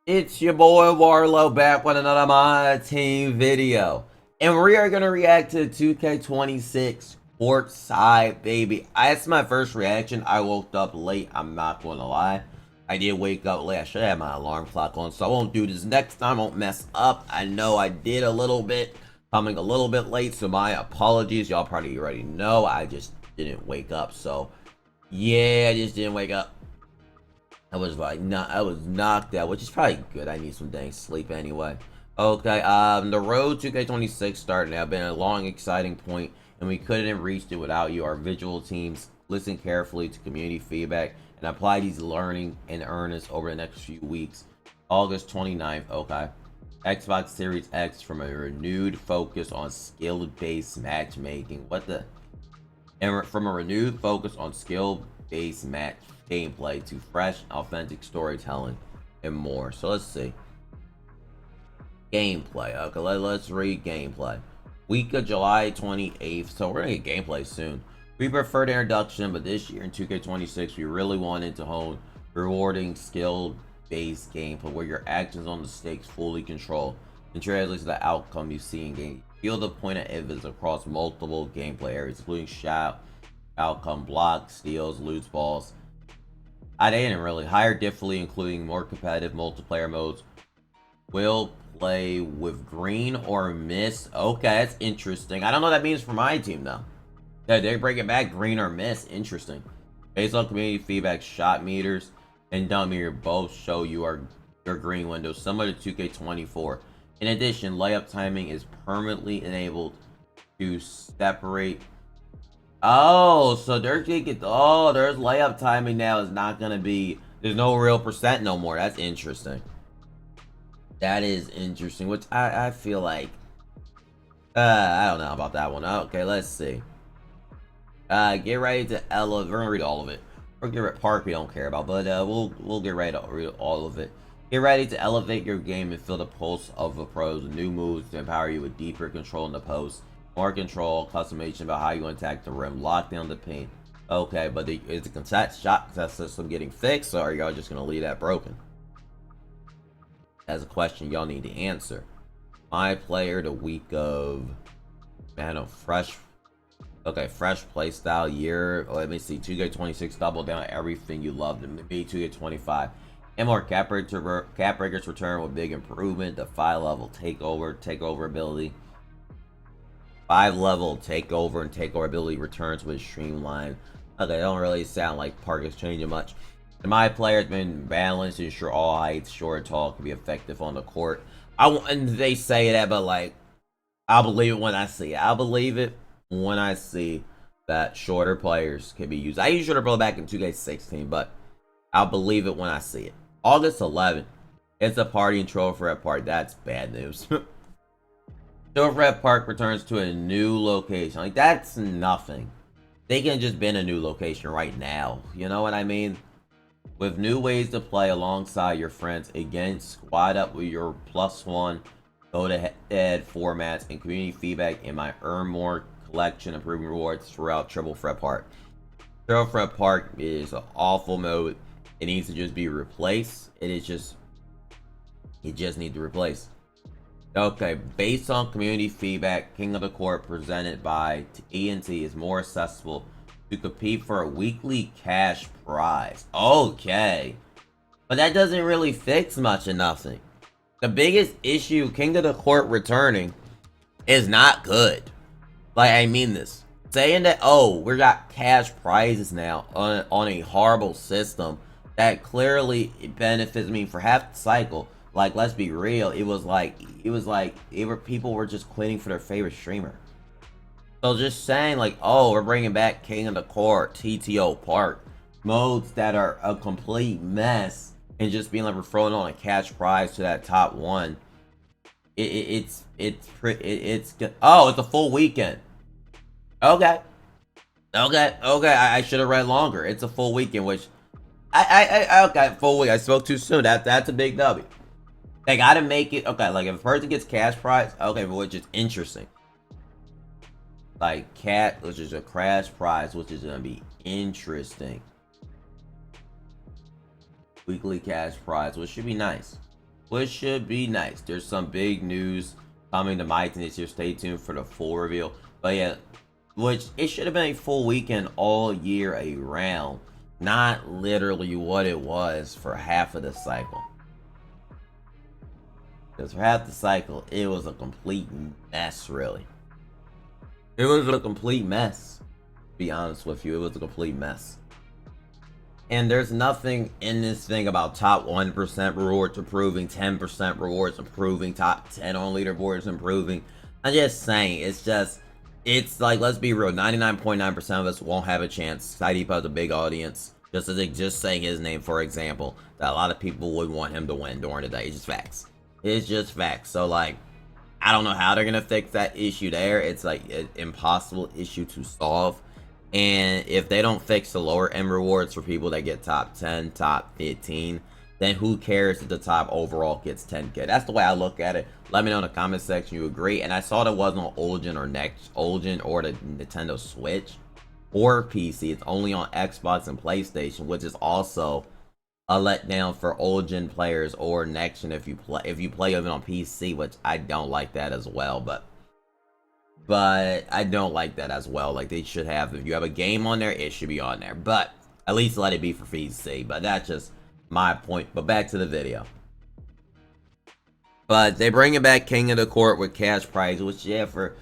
It's your boy Warlow back with another MyTeam video. And we are going to react to 2K26 courtside, baby. That's my first reaction. I woke up late, I'm not going to lie. I did wake up late. I should have my alarm clock on, so I won't do this next time. I won't mess up. I know I did a little bit, coming a little bit late, so my apologies. Y'all probably already know. I just didn't wake up, so yeah, I just didn't wake up. I was like, I was knocked out, which is probably good. I need some dang sleep anyway. Okay, the road to K26 started now. Been a long, exciting point, and we couldn't have reached it without you. Our visual teams listen carefully to community feedback and apply these learning in earnest over the next few weeks. August 29th, okay. Xbox Series X from a renewed focus on skill-based matchmaking. What the? And from a renewed focus on skill-based match gameplay to fresh, authentic storytelling and more. So let's see. Gameplay. Okay, let's read gameplay. Week of July 28th. So we're gonna get gameplay soon. We preferred introduction, but this year in 2K26, we really wanted to hone rewarding skill-based gameplay where your actions on the stakes fully control and translates to the outcome you see in game. Feel the point of emphasis across multiple gameplay areas, including shot, outcome, blocks, steals, loose balls. I didn't really hire differently, including more competitive multiplayer modes. Will play with green or miss. Okay, that's interesting. I don't know what that means for my team though. Yeah, they bring it back green or miss. Interesting. Based on community feedback, shot meters and dumb meter both show your green window, similar to 2K24. In addition, layup timing is permanently enabled to separate. Oh, so there's there's layup timing now. Is not gonna be. There's no real percent no more. That's interesting. That is interesting. Which I feel like. I don't know about that one. Okay, let's see. Get ready to elevate. We're gonna read all of it. Or get ready Park we don't care about, but we'll get ready to read all of it. Get ready to elevate your game and feel the pulse of the pros. New moves to empower you with deeper control in the post. More control, customization about how you attack the rim, lock down the paint. Okay, but is the contest shot system getting fixed, or are y'all just gonna leave that broken? That's a question y'all need to answer. MyPlayer the week of, man, fresh. Okay, fresh playstyle year. Let me see. 2K26 double down everything you loved. And maybe 2K25. And more cap breakers return with big improvement. The 5-level takeover ability. 5-level takeover and takeover ability returns with streamline. Okay, don't really sound like Park is changing much. The MyPlayer has been balanced to ensure all heights, short and tall, can be effective on the court. And they say that, but like, I'll believe it when I see it. I'll believe it when I see that shorter players can be used. I used shorter players back in 2K16, but I'll believe it when I see it. August 11th, it's a party and Trophy Red Park. That's bad news. Trophy Red Park returns to a new location. Like, that's nothing. They can just be in a new location right now. You know what I mean? With new ways to play alongside your friends. Again, squad up with your +1 go-to-head formats and community feedback in my Earn More collection, improving rewards throughout Triple Threat Park. Triple Threat Park is an awful mode. It needs to just be replaced. It just needs to replace. Okay, based on community feedback, King of the Court presented by ENT is more accessible to compete for a weekly cash prize. Okay, but that doesn't really fix much of nothing. The biggest issue, King of the Court returning, is not good. Like, I mean this. Saying that, oh, we got cash prizes now on a horrible system that clearly benefits me for half the cycle. Like, let's be real. People were just quitting for their favorite streamer. So just saying like, oh, we're bringing back King of the Court, TTO Park, modes that are a complete mess, and just being like we're throwing on a cash prize to that top one. It's oh, it's a full weekend. Okay. I should have read longer. It's a full weekend, which okay, full week. I spoke too soon. That's a big W. They gotta make it okay. Like if a person gets cash prize, okay, but which is interesting. Like which is a crash prize, which is gonna be interesting. Weekly cash prize, which should be nice. which should be nice. There's some big news coming to MyTeam this year. Stay tuned for the full reveal. But yeah, which it should have been a full weekend all year around, not literally what it was for half of the cycle. Because for half the cycle, it was a complete mess, really. It was a complete mess. To be honest with you, it was a complete mess. And there's nothing in this thing about top 1% rewards improving, 10% rewards improving, top 10 on leaderboards improving. I'm just saying, it's like, let's be real, 99.9% of us won't have a chance. Side Depot has a big audience. Just saying his name, for example, that a lot of people would want him to win during the day. It's just facts. It's just facts. So, like, I don't know how they're going to fix that issue there. It's like an impossible issue to solve. And if they don't fix the lower end rewards for people that get top 10, top 15, then who cares if the top overall gets 10k? That's the way I look at it. Let me know in the comment section you agree. And I saw that wasn't on Origin or the Nintendo Switch or PC. It's only on Xbox and PlayStation, which is also a letdown for Origin players or Next Gen if you play even on PC, which I don't like that as well. But I don't like that as well. Like, they should have, if you have a game on there, it should be on there. But at least let it be for PC. But that's just my point. But back to the video. But they bring it back King of the Court with cash prize, which but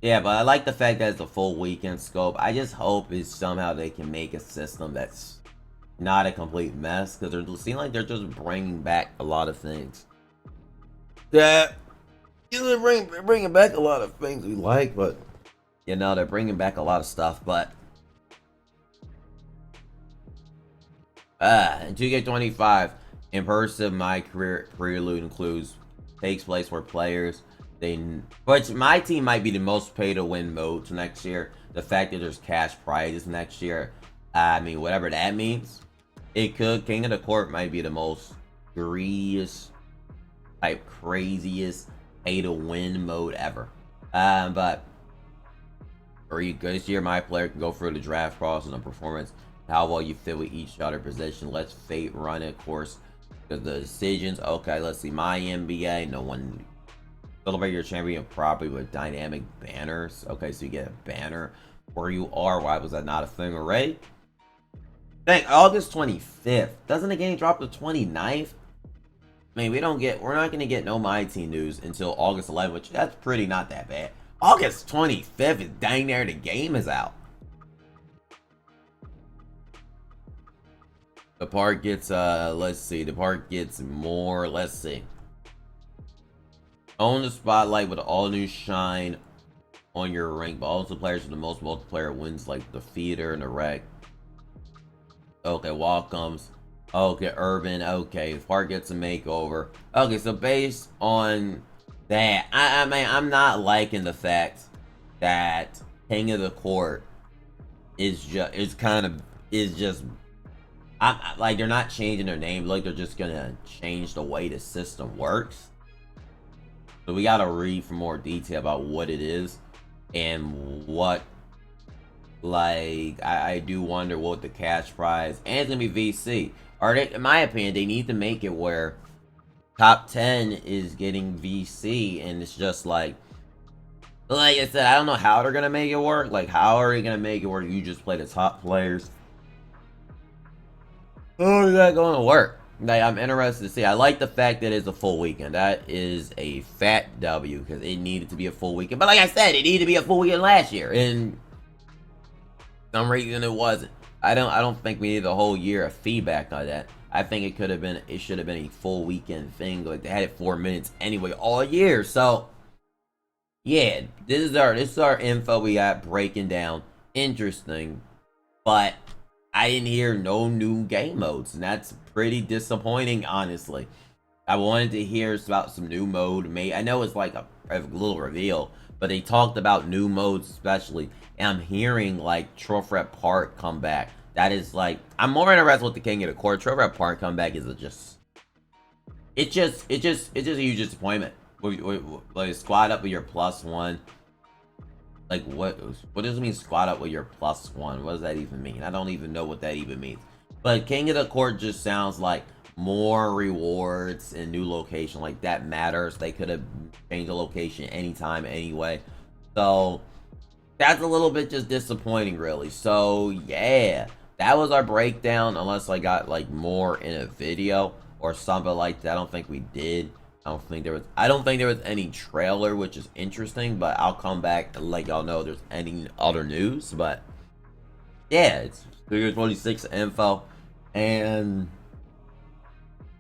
I like the fact that it's a full weekend scope. I just hope is somehow they can make a system that's not a complete mess, because it seems like they're just bringing back a lot of things that bringing back a lot of things we like, but you know, they're bringing back a lot of stuff. But in 2K25, in-person MyCareer prelude takes place where players which MyTeam might be the most pay-to-win modes next year. The fact that there's cash prizes next year, I mean, whatever that means, it could. King of the Court might be the most greediest, type craziest pay-to-win mode ever. But this year, MyPlayer can go through the draft process and performance, how well you fit with each other position. Let's fate run it, of course, because the decisions. Okay, let's see. MyNBA, no one. Celebrate your champion properly with dynamic banners. Okay, so you get a banner where you are. Why was that not a thing already? Dang, August 25th. Doesn't the game drop the 29th? I mean, we're not gonna get no MyTeam news until August 11th, which that's pretty not that bad. August 25th is dang near the game is out. The part gets let's see, the part gets more, let's see. Own the spotlight with all new shine on your rank, but also players with the most multiplayer wins, like the feeder and the wreck. Okay, Welcomes. Okay, Urban. Okay, part gets a makeover. Okay, so based on that, I mean, I'm not liking the fact that King of the Court is just like, they're not changing their name. Like, they're just gonna change the way the system works. So we gotta read for more detail about what it is and what. Like, I do wonder what the cash prize, and it's gonna be VC. Or they, in my opinion, they need to make it where top 10 is getting VC, and it's just like I said, I don't know how they're gonna make it work. Like, how are they gonna make it where you just play the top players? How is that gonna work? Like, I'm interested to see. I like the fact that it's a full weekend. That is a fat W, because it needed to be a full weekend. But like I said, it needed to be a full weekend last year, and for some reason it wasn't. I don't think we needed a whole year of feedback on that. I think it should have been a full weekend thing. Like, they had it 4 minutes anyway all year. So yeah, this is our info we got breaking down. Interesting, but I didn't hear no new game modes, and that's pretty disappointing, honestly. I wanted to hear about some new mode. I know it's like a little reveal, but they talked about new modes especially, and I'm hearing like Trophy Park come back. That is like, I'm more interested with the King of the Court. Trophy Park comeback is it's just a huge disappointment. Like, squad up with your +1. Like, what does it mean, squad up with your +1? What does that even mean? I don't even know what that even means. But King of the Court just sounds like more rewards and new location, like that matters. They could have changed the location anytime, anyway. So that's a little bit just disappointing, really. So yeah, that was our breakdown. Unless I got like more in a video or something like that. I don't think we did. I don't think there was any trailer, which is interesting. But I'll come back and let y'all know if there's any other news. But yeah, it's 2K26 info, and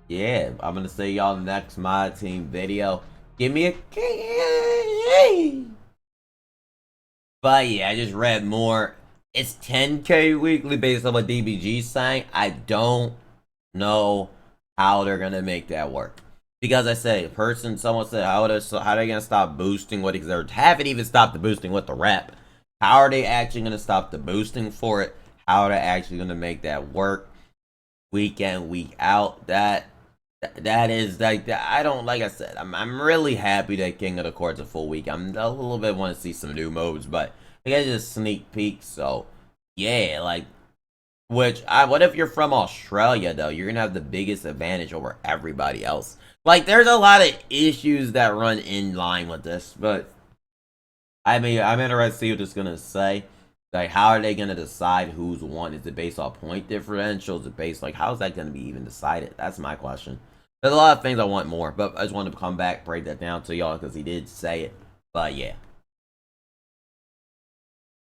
yeah, I'm gonna see y'all next MyTeam video. Give me a K. But yeah, I just read more. It's 10K weekly based on what DBG's saying. I don't know how they're gonna make that work. Because I say, someone said, how are they gonna stop boosting what? Because they haven't even stopped the boosting with the rep. How are they actually gonna stop the boosting for it? How are they actually gonna make that work? Week in, week out. That is like that. I don't, like I said, I'm really happy that King of the Court's a full week. I'm a little bit want to see some new modes, but I guess just sneak peek. So yeah, like, what if you're from Australia though? You're gonna have the biggest advantage over everybody else. Like, there's a lot of issues that run in line with this, but I mean, I'm interested to see what it's gonna say. Like, how are they gonna decide who's won? Is it based off point differential? Is it based, like, how's that gonna be even decided? That's my question. There's a lot of things I want more, but I just wanted to come back, break that down to y'all because he did say it. But yeah.